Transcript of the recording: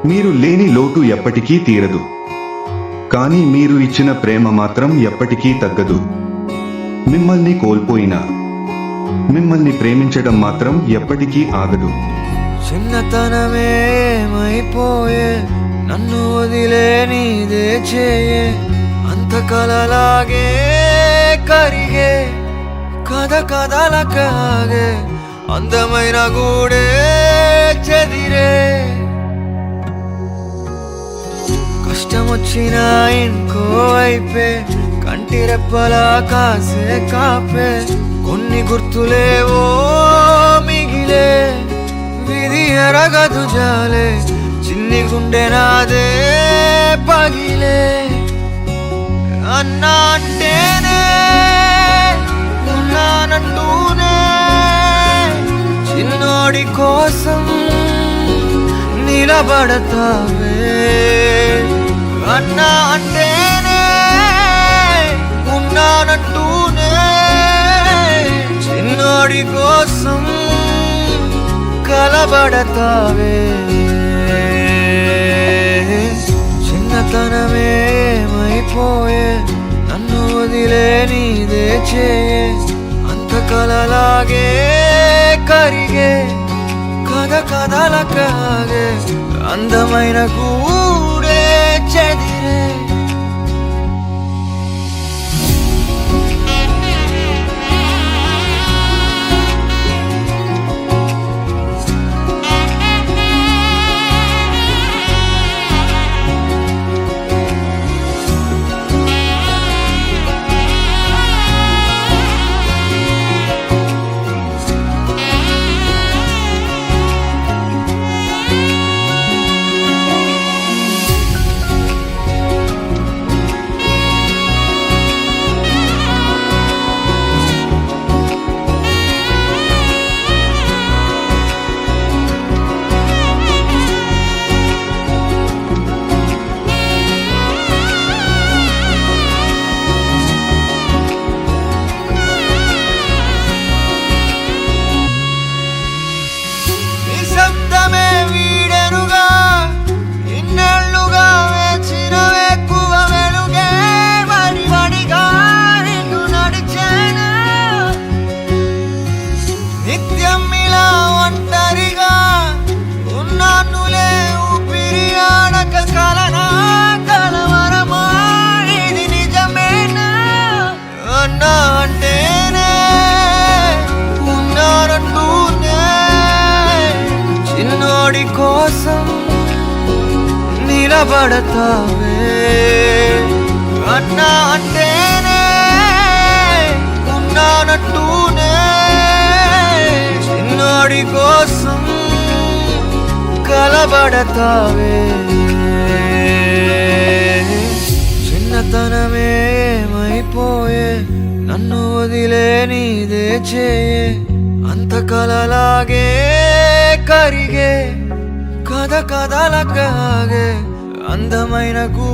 మీరు లేని లోటు ఎప్పటికీ తీరదు, కానీ మీరు ఇచ్చిన ప్రేమ మాత్రం ఎప్పటికీ తగ్గదు. మిమ్మల్ని కోల్పోయినా మిమ్మల్ని ప్రేమించడం మాత్రం ఎప్పటికీ ఆగదు. చిన్నతనమేమైపోయే నన్ను వదిలే నీదే చేయే, అంత కలలాగే కరిగే కథ కథలకాగే అందమైన గూడే చెదిరే. కష్టం వచ్చినా ఇంకో వైపే కంటి రెప్పలా కాసే కాపే, కొన్ని గుర్తులేవో మిగిలే విధి ఎరగదు జాలే, చిన్ని గుండె నాదే పగిలే. అన్నా అంటేనే ఉన్నానంటూనే చిన్నోడి కోసం నిలబడతావే. అన్నా అంటేనే ఉన్నానంటూనే చిన్నోడి కోసం కలబడతావే. చిన్నతనమేమైపోయే నన్ను వదిలే నీదే చేయే, అంత కలలాగే కరిగే కథ కథలకాగే అందమైన గూడే చెదిరే. చిన్నోడి కోసం నిలబడతావే. అన్నా అంటేనే ఉన్నానంటూనే చిన్నోడి కోసం కలబడతావే. చిన్నతనమేమైపోయే నన్ను వదిలే నీదే చేయే, అంత కలలాగే కరిగే కథ కథలకాగే అందమైన గూ